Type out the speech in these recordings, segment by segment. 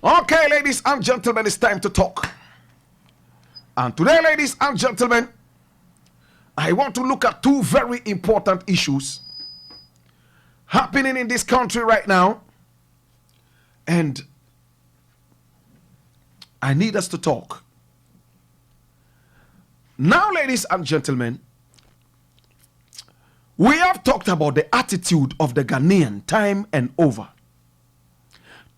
Okay, ladies and gentlemen, it's time to talk. And today, ladies and gentlemen, I want to look at two very important issues happening in this country right now. And I need us to talk. Now, ladies and gentlemen, we have talked about the attitude of the Ghanaian time and over.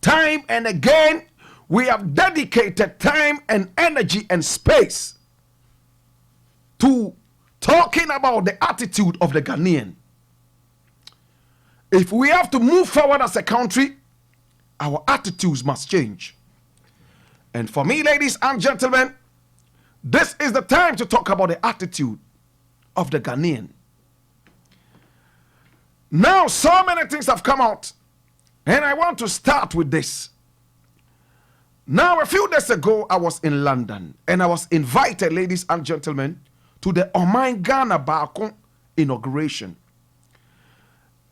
Time and again, we have dedicated time and energy and space to talking about the attitude of the Ghanaian. If we have to move forward as a country, our attitudes must change. And for me, ladies and gentlemen, this is the time to talk about the attitude of the Ghanaian. Now, so many things have come out, and I want to start with this. Now, a few days ago, I was in London, and I was invited, ladies and gentlemen, to the BLAKK inauguration.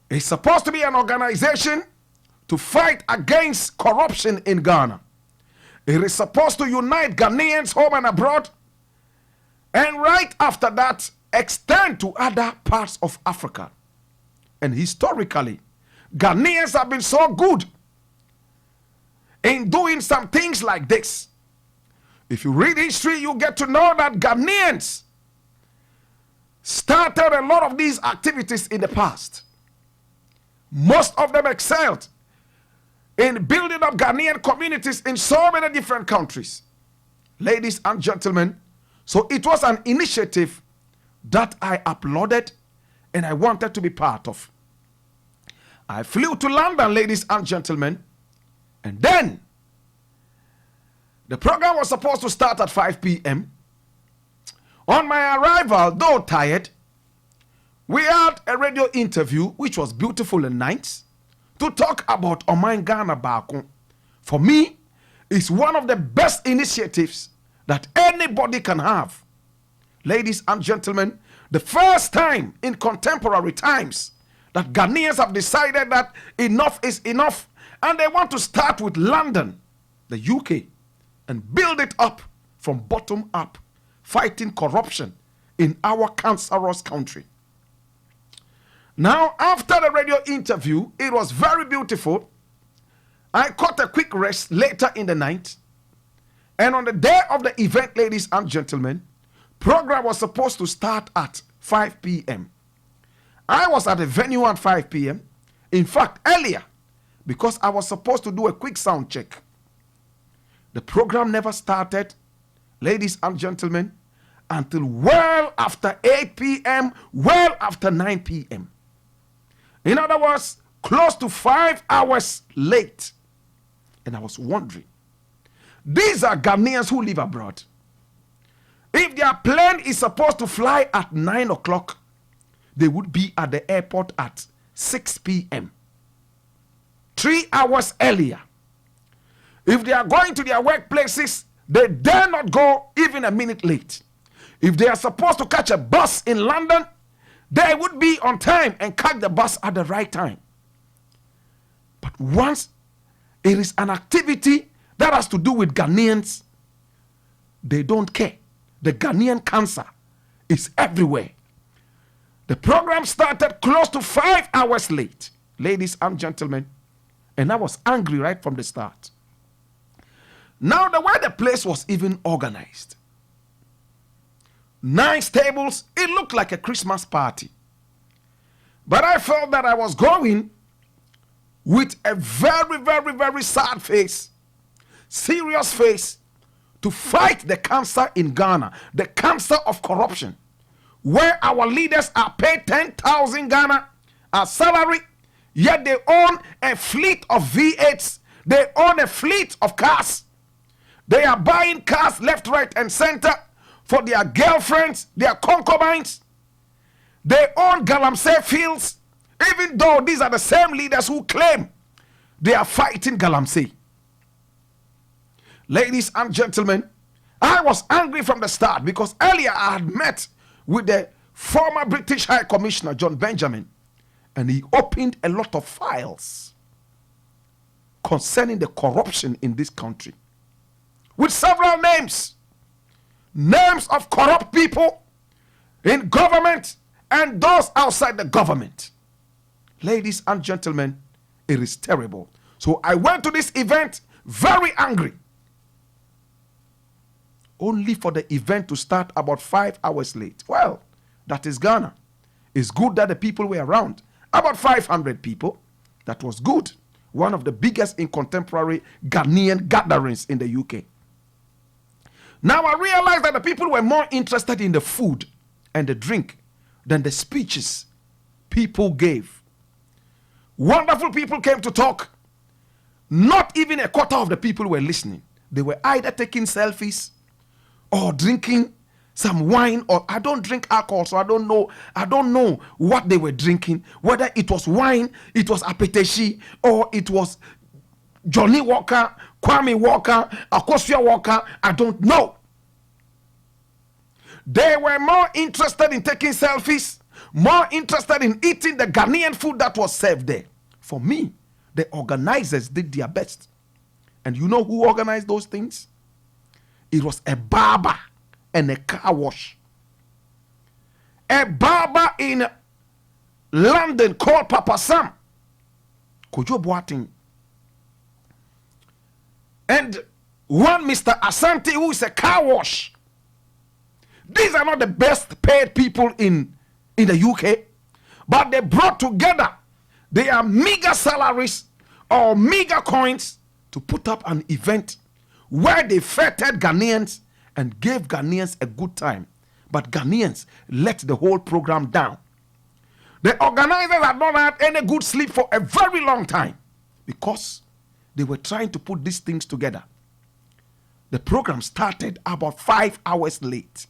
It's supposed to be an organization to fight against corruption in Ghana. It is supposed to unite Ghanaians home and abroad, and right after that, extend to other parts of Africa. And historically, Ghanaians have been so good in doing some things like this. If you read history, you get to know that Ghanaians started a lot of these activities in the past. Most of them excelled in building up Ghanaian communities in so many different countries. Ladies and gentlemen, so it was an initiative that I applauded and I wanted to be part of. I flew to London, ladies and gentlemen, and then the program was supposed to start at 5 p.m. On my arrival, though tired, we had a radio interview which was beautiful and nice to talk about BLAKK. For me, it's one of the best initiatives that anybody can have. Ladies and gentlemen, the first time in contemporary times that Ghanaians have decided that enough is enough, and they want to start with London, the UK, and build it up from bottom up, fighting corruption in our cancerous country. Now, after the radio interview, it was very beautiful. I caught a quick rest later in the night, and on the day of the event, ladies and gentlemen, program was supposed to start at 5 p.m. I was at the venue at 5 p.m. In fact, earlier, because I was supposed to do a quick sound check. The program never started, ladies and gentlemen, until well after 8 p.m., well after 9 p.m. In other words, close to 5 hours late. And I was wondering, these are Ghanaians who live abroad. If their plane is supposed to fly at 9 o'clock, they would be at the airport at 6 p.m. 3 hours earlier. If they are going to their workplaces, they dare not go even a minute late. If they are supposed to catch a bus in London, they would be on time and catch the bus at the right time. But once it is an activity that has to do with Ghanaians, they don't care. The Ghanaian cancer is everywhere. The program started close to 5 hours late, ladies and gentlemen, and I was angry right from the start. Now, the way the place was even organized, nice tables, it looked like a Christmas party. But I felt that I was going with a very, very, very sad face, serious face, to fight the cancer in Ghana, the cancer of corruption, where our leaders are paid 10,000 Ghana as salary, yet they own a fleet of V8s, they own a fleet of cars. They are buying cars left, right, and center for their girlfriends, their concubines. They own Galamsey fields, even though these are the same leaders who claim they are fighting Galamsey. Ladies and gentlemen, I was angry from the start because earlier I had met with the former British High Commissioner, John Benjamin, and he opened a lot of files. concerning the corruption in this country, with several names of corrupt people in government and those outside the government. Ladies and gentlemen, it is terrible. So I went to this event very angry, only for the event to start about 5 hours late. Well, that is Ghana. It's good that the people were around. About 500 people. That was good. One of the biggest in contemporary Ghanaian gatherings in the UK. Now I realized that the people were more interested in the food and the drink than the speeches people gave. Wonderful people came to talk. Not even a quarter of the people were listening. They were either taking selfies or drinking some wine, or I don't drink alcohol, so I don't know what they were drinking, whether it was wine, it was apathy, or it was Johnny Walker, Kwame Walker, Akosua Walker, I don't know. They were more interested in taking selfies, more interested in eating the Ghanaian food that was served there. For me, the organizers did their best. And you know who organized those things? It was a barber and a car wash. A barber in London called Papa Sam Kojo Boateng, and one Mr. Asante, who is a car wash. These are not the best paid people in the UK, but they brought together their meager salaries or meager coins to put up an event where they feted Ghanaians and gave Ghanaians a good time. But Ghanaians let the whole program down. The organizers had not had any good sleep for a very long time because they were trying to put these things together. The program started about 5 hours late.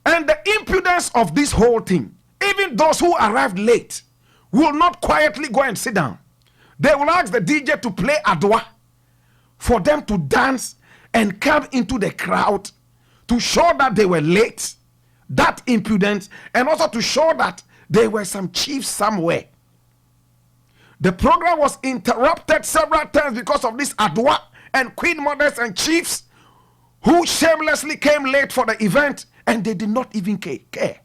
And the impudence of this whole thing, even those who arrived late will not quietly go and sit down. They will ask the DJ to play Adwa for them to dance and come into the crowd to show that they were late, that impudence, and also to show that there were some chiefs somewhere. The program was interrupted several times because of this Adwa and queen mothers and chiefs who shamelessly came late for the event, and they did not even care.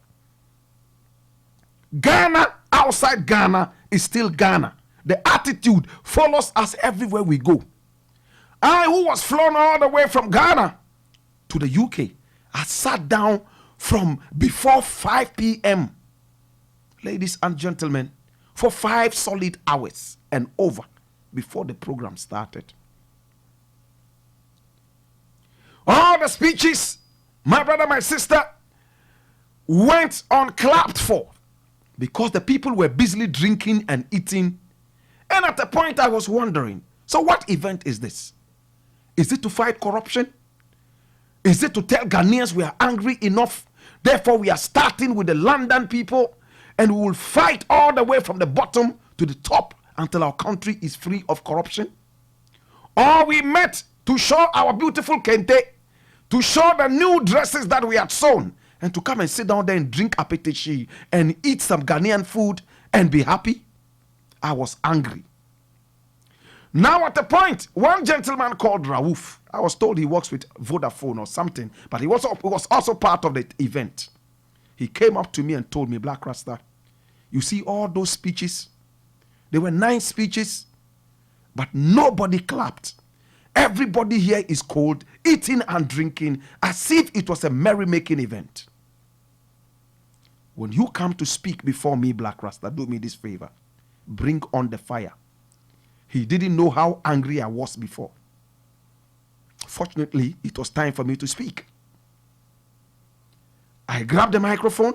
Ghana outside Ghana is still Ghana. The attitude follows us everywhere we go. I, who was flown all the way from Ghana to the UK, I sat down from before 5 p.m. Ladies and gentlemen, for 5 solid hours and over before the program started. All the speeches, my brother, my sister, went unclapped for because the people were busily drinking and eating. And at a point I was wondering, so what event is this? Is it to fight corruption? Is it to tell Ghanaians we are angry enough? Therefore, we are starting with the London people and we will fight all the way from the bottom to the top until our country is free of corruption? Or we met to show our beautiful kente, to show the new dresses that we had sewn, and to come and sit down there and drink apetite and eat some Ghanaian food and be happy? I was angry. Now at the point, one gentleman called Raouf, I was told he works with Vodafone or something, but he was also part of the event. He came up to me and told me, Black Rasta, you see all those speeches? There were 9 speeches, but nobody clapped. Everybody here is cold, eating and drinking, as if it was a merrymaking event. When you come to speak before me, Black Rasta, do me this favor. Bring on the fire. He didn't know how angry I was before. Fortunately, it was time for me to speak. I grabbed the microphone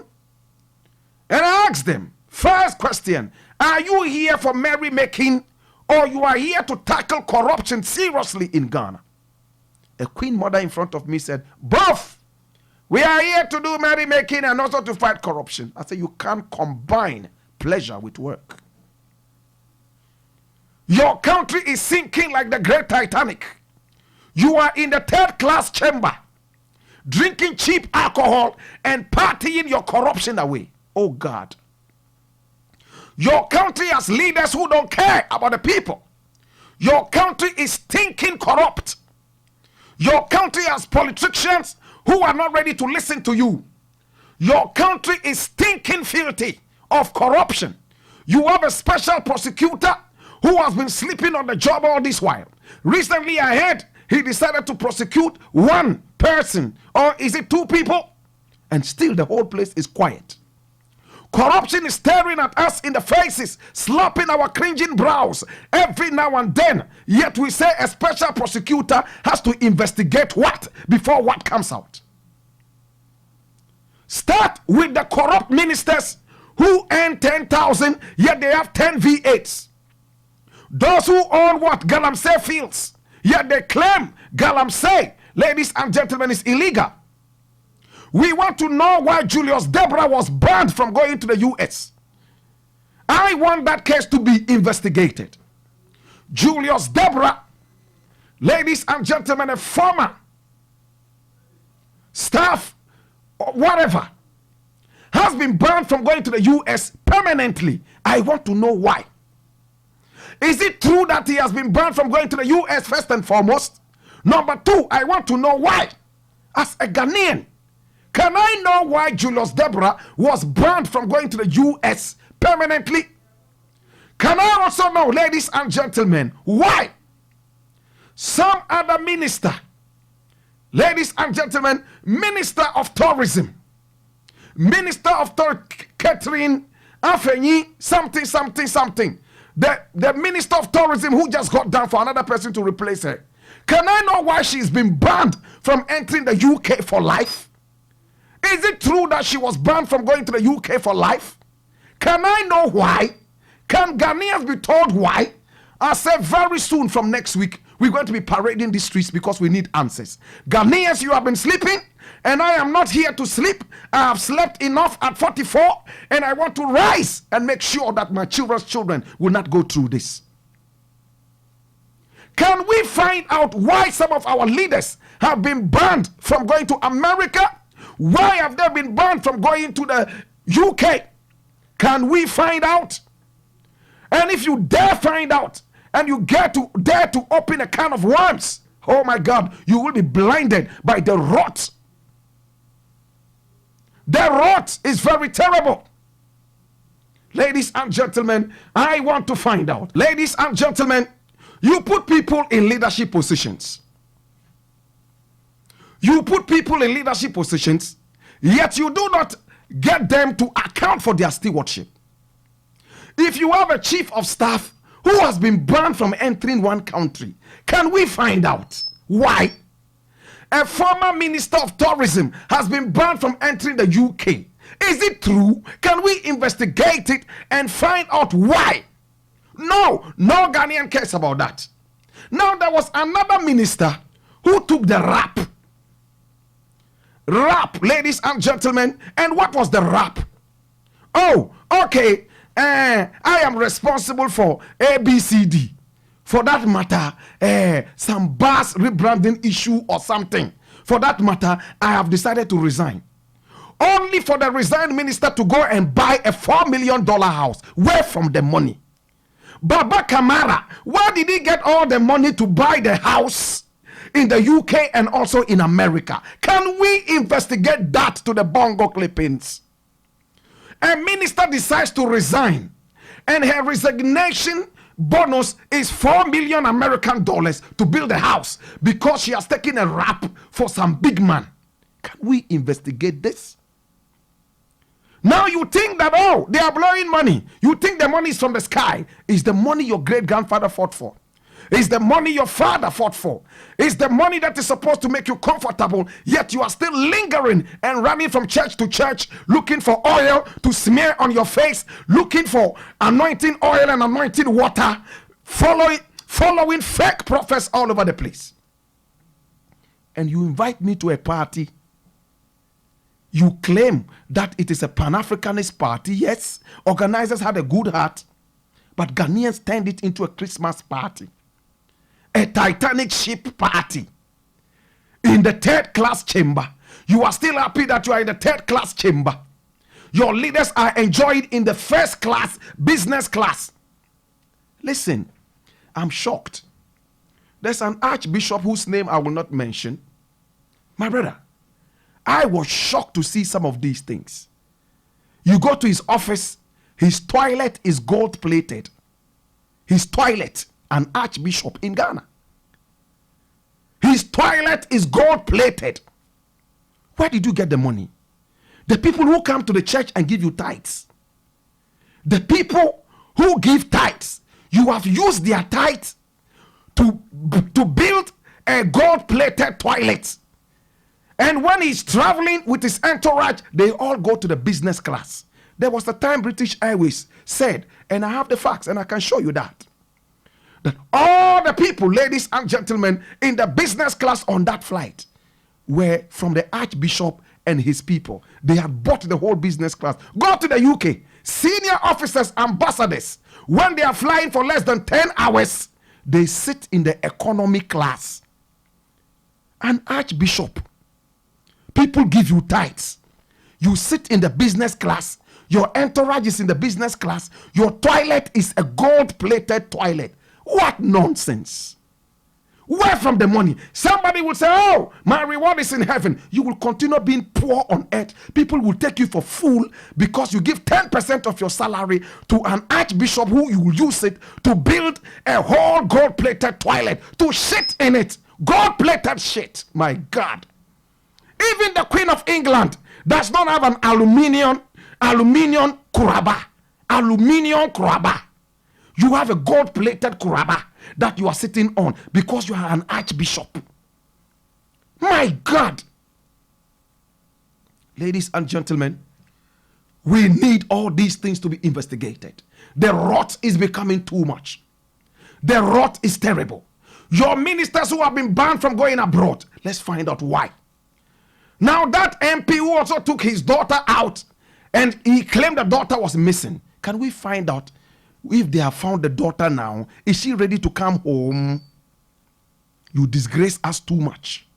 and I asked them, first question, are you here for merrymaking or you are here to tackle corruption seriously in Ghana? A queen mother in front of me said, both. We are here to do merrymaking and also to fight corruption. I said, you can't combine pleasure with work. Your country is sinking like the great Titanic. You are in the 3rd class chamber, drinking cheap alcohol and partying your corruption away. Oh God. Your country has leaders who don't care about the people. Your country is stinking corrupt. Your country has politicians who are not ready to listen to you. Your country is stinking filthy of corruption. You have a special prosecutor who has been sleeping on the job all this while. Recently I heard he decided to prosecute one person, or is it two people? And still the whole place is quiet. Corruption is staring at us in the faces, slapping our cringing brows every now and then. Yet we say a special prosecutor has to investigate what before what comes out. Start with the corrupt ministers who earn 10,000, yet they have 10 V8s. Those who own what? Galamsey fields, yet they claim Galamsey, ladies and gentlemen, is illegal. We want to know why Julius Deborah was banned from going to the US. I want that case to be investigated. Julius Deborah, ladies and gentlemen, a former staff or whatever, has been banned from going to the US permanently. I want to know why. Is it true that he has been banned from going to the US first and foremost? Number two, I want to know why. As a Ghanaian, can I know why Julius Deborah was banned from going to the US permanently? Can I also know, ladies and gentlemen, why some other minister, ladies and gentlemen, Minister of Tourism, Catherine Afenyi, something, the Minister of Tourism who just got down for another person to replace her. Can I know why she's been banned from entering the UK for life? Is it true that she was banned from going to the UK for life? Can I know why? Can Ghanaians be told why? I said very soon from next week, we're going to be parading the streets because we need answers. Ghanaians, you have been sleeping, and I am not here to sleep. I have slept enough at 44, and I want to rise and make sure that my children's children will not go through this. Can we find out why some of our leaders have been banned from going to America? Why have they been banned from going to the UK? Can we find out? And if you dare find out, and you dare to open a can of worms, oh my God, you will be blinded by the rot. The rot is very terrible. Ladies and gentlemen, I want to find out. Ladies and gentlemen, you put people in leadership positions. You put people in leadership positions, yet you do not get them to account for their stewardship. If you have a chief of staff who has been banned from entering one country, can we find out why? A former minister of tourism has been banned from entering the UK. Is it true? Can we investigate it and find out why? No Ghanaian cares about that. Now there was another minister who took the rap, ladies and gentlemen. And what was the rap? Oh, okay, I am responsible for ABCD. For that matter, some bus rebranding issue or something. For that matter, I have decided to resign. Only for the resigned minister to go and buy a $4 million house. Where from the money? Baba Kamara, where did he get all the money to buy the house in the UK and also in America? Can we investigate that to the bongo clippings? A minister decides to resign, and her resignation bonus is $4 million American dollars to build a house because she has taken a rap for some big man. Can we investigate this? Now you think that, oh, they are blowing money. You think the money is from the sky. It's the money your great-grandfather fought for. It's the money your father fought for. It's the money that is supposed to make you comfortable, yet you are still lingering and running from church to church, looking for oil to smear on your face, looking for anointing oil and anointing water, following fake prophets all over the place. And you invite me to a party. You claim that it is a Pan-Africanist party. Yes, organizers had a good heart, but Ghanaians turned it into a Christmas party. A Titanic ship party in the third class chamber. You are still happy that you are in the third class chamber. your leaders are enjoying in the first class, business class. Listen, I'm shocked. There's an archbishop whose name I will not mention. My brother, I was shocked to see some of these things. You go to his office, his toilet is gold plated. His toilet, an archbishop in Ghana. His toilet is gold plated. Where did you get the money? The people who come to the church and give you tithes. The people who give tithes, you have used their tithes to build a gold plated toilet. And when he's traveling with his entourage, they all go to the business class. There was a time British Airways said, and I have the facts and I can show you that all the people, ladies and gentlemen, in the business class on that flight were from the archbishop and his people. They had bought the whole business class. Go to the UK. Senior officers, ambassadors, when they are flying for less than 10 hours, they sit in the economy class. An archbishop. People give you tithes. You sit in the business class. Your entourage is in the business class. Your toilet is a gold-plated toilet. What nonsense. Where from the money? Somebody will say, oh, my reward is in heaven. You will continue being poor on earth. People will take you for fool because you give 10% of your salary to an archbishop who you will use it to build a whole gold-plated toilet, to shit in it. Gold-plated shit. My God. Even the Queen of England does not have an aluminium kuraba. Aluminium kuraba. You have a gold-plated kuraba that you are sitting on because you are an archbishop. My God. Ladies and gentlemen, we need all these things to be investigated. The rot is becoming too much. The rot is terrible. Your ministers who have been banned from going abroad, let's find out why. Now that MP who also took his daughter out and he claimed the daughter was missing, can we find out if they have found the daughter now? Is she ready to come home? You disgrace us too much.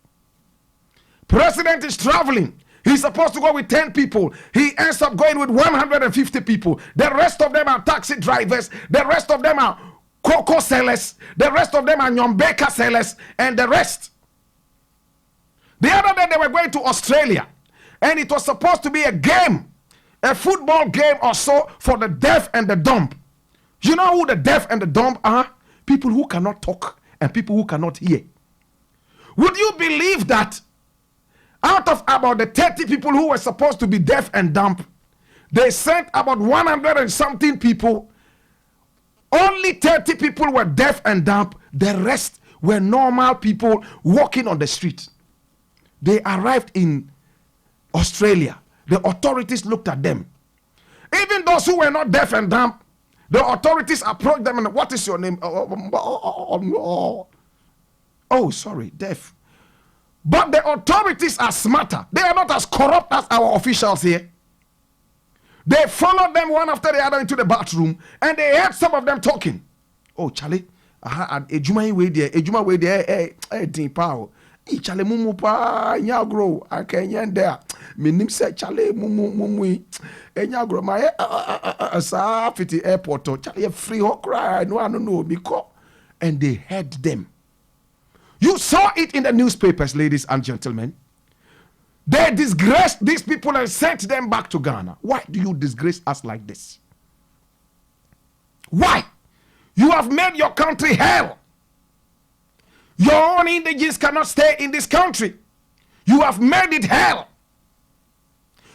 President is traveling. He's supposed to go with 10 people. He ends up going with 150 people. The rest of them are taxi drivers. The rest of them are cocoa sellers. The rest of them are nyombeka sellers. And the rest. The other day they were going to Australia. And it was supposed to be a game. A football game or so for the deaf and the dumb. You know who the deaf and the dumb are? People who cannot talk and people who cannot hear. Would you believe that out of about the 30 people who were supposed to be deaf and dumb, they sent about 100 and something people. Only 30 people were deaf and dumb. The rest were normal people walking on the street. They arrived in Australia. The authorities looked at them. Even those who were not deaf and dumb, the authorities approached them and, what is your name? Oh, sorry, deaf. But the authorities are smarter. They are not as corrupt as our officials here. They followed them one after the other into the bathroom and they heard some of them talking. Oh, Charlie, ejuma we there, power. Chale mumu pa nyagro akanyenda minim se chale mumu enyagro ma sa fiti airport chale free ho cry no because and they heard them. You saw it in the newspapers, ladies and gentlemen. They disgraced these people and sent them back to Ghana. Why do you disgrace us like this? Why? You have made your country hell. Your own indigenous cannot stay in this country. You have made it hell.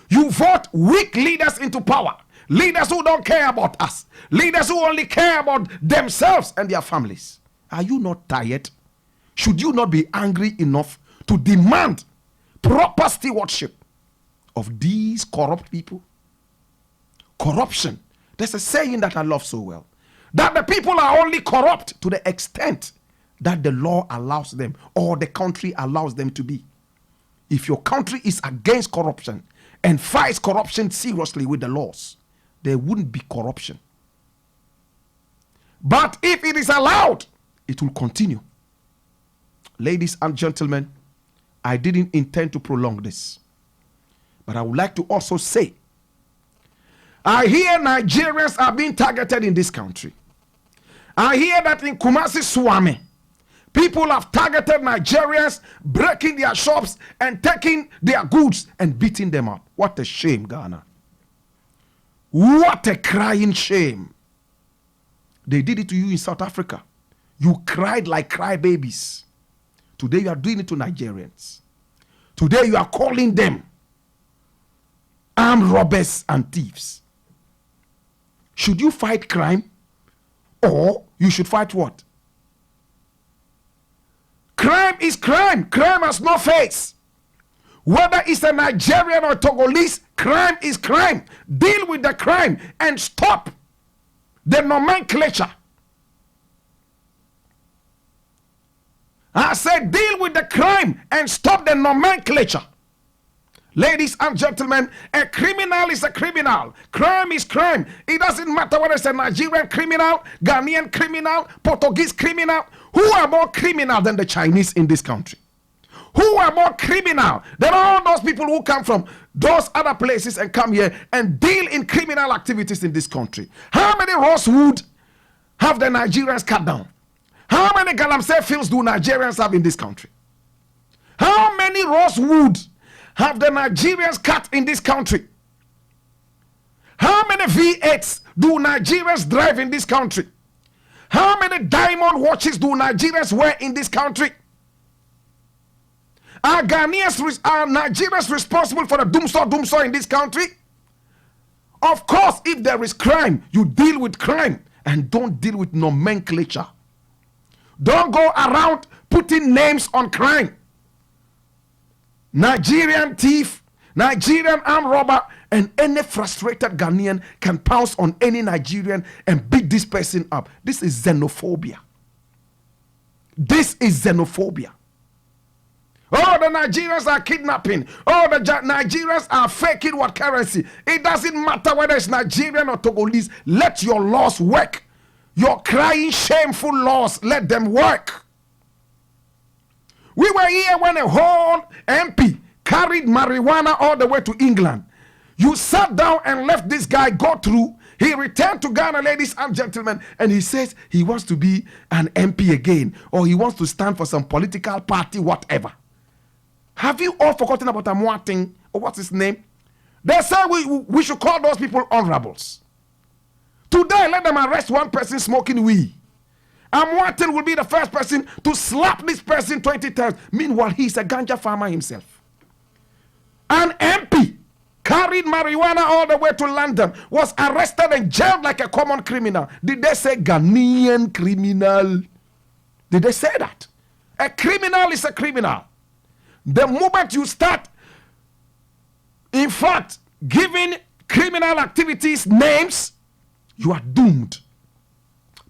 You vote weak leaders into power. Leaders who don't care about us. Leaders who only care about themselves and their families. Are you not tired? Should you not be angry enough to demand proper stewardship of these corrupt people? Corruption. There's a saying that I love so well. That the people are only corrupt to the extent that the law allows them or the country allows them to be. If your country is against corruption and fights corruption seriously with the laws, there wouldn't be corruption. But if it is allowed, it will continue. Ladies and gentlemen, I didn't intend to prolong this. But I would like to also say I hear Nigerians are being targeted in this country. I hear that in Kumasi, Swami, people have targeted Nigerians, breaking their shops and taking their goods and beating them up. What a shame, Ghana. What a crying shame. They did it to you in South Africa. You cried like crybabies. Today you are doing it to Nigerians. Today you are calling them armed robbers and thieves. Should you fight crime, or you should fight what? Crime is crime. Crime has no face. Whether it's a Nigerian or Togolese, crime is crime. Deal with the crime and stop the nomenclature. I said deal with the crime and stop the nomenclature. Ladies and gentlemen, a criminal is a criminal. Crime is crime. It doesn't matter whether it's a Nigerian criminal, Ghanaian criminal, Portuguese criminal. Who are more criminal than the Chinese in this country? Who are more criminal than all those people who come from those other places and come here and deal in criminal activities in this country? How many rosewood have the Nigerians cut down? How many galamsey fields do Nigerians have in this country? How many rosewood have the Nigerians cut in this country? How many V8s do Nigerians drive in this country? How many diamond watches do Nigerians wear in this country? Are Nigerians responsible for the doomsaw in this country? Of course, if there is crime, you deal with crime and don't deal with nomenclature. Don't go around putting names on crime. Nigerian thief, Nigerian armed robber, and any frustrated Ghanaian can pounce on any Nigerian and beat this person up. This is xenophobia. This is xenophobia. Oh, the Nigerians are kidnapping. Oh, the Nigerians are faking what currency. It doesn't matter whether it's Nigerian or Togolese. Let your laws work. Your crying, shameful laws, let them work. We were here when a whole MP carried marijuana all the way to England. You sat down and let this guy go through. He returned to Ghana, ladies and gentlemen, and he says he wants to be an MP again, or he wants to stand for some political party, whatever. Have you all forgotten about Amoating, or what's his name? They say we should call those people honorables. Today, let them arrest one person smoking weed. Amoating will be the first person to slap this person 20 times. Meanwhile, he's a ganja farmer himself. An MP carried marijuana all the way to London, was arrested and jailed like a common criminal. Did they say Ghanaian criminal? Did they say that? A criminal is a criminal. The moment you start, in fact, giving criminal activities names, you are doomed.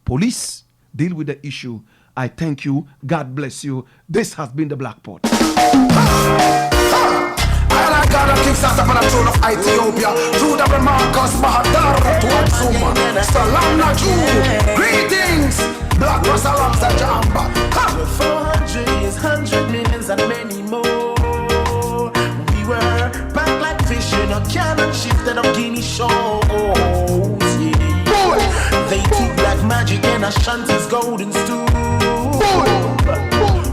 Police, deal with the issue. I thank you. God bless you. This has been the Black Pot. And I got a king sat up on the throne of Ethiopia. Through the Marcus Mahadara to Atsuma. Salam Naju. Greetings. Black Rasta alongside Jamba. 400 years, 100 millions and many more. We were back like fish in a cannon shifted of Guinea shores. Yeah. They took black magic and Ashanti's golden stool.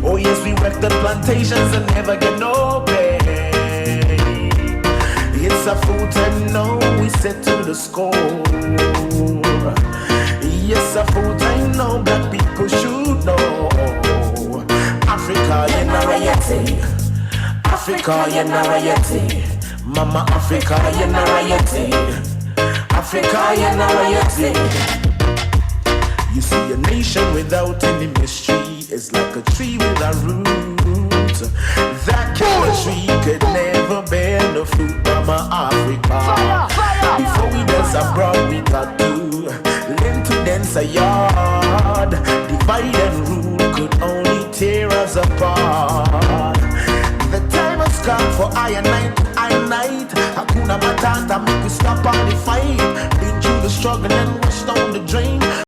Oh yes, we wrecked the plantations and never get no pay. It's a full time now, we set to the score. Yes, a full time now, black people should know. Africa, you're not royalty. Africa, you're not royalty. Mama Africa, you're not royalty. Africa, you're not royalty. You see, a nation without any mystery is like a tree without roots. That kind of tree could never bear no fruit, Mama Africa. Before we dance abroad, we got to learn to dance a yard. Divide and rule could only tear us apart. The time has come for I and night. Hakuna Matata, make we stop all the fight. Been through the struggle and washed down the drain.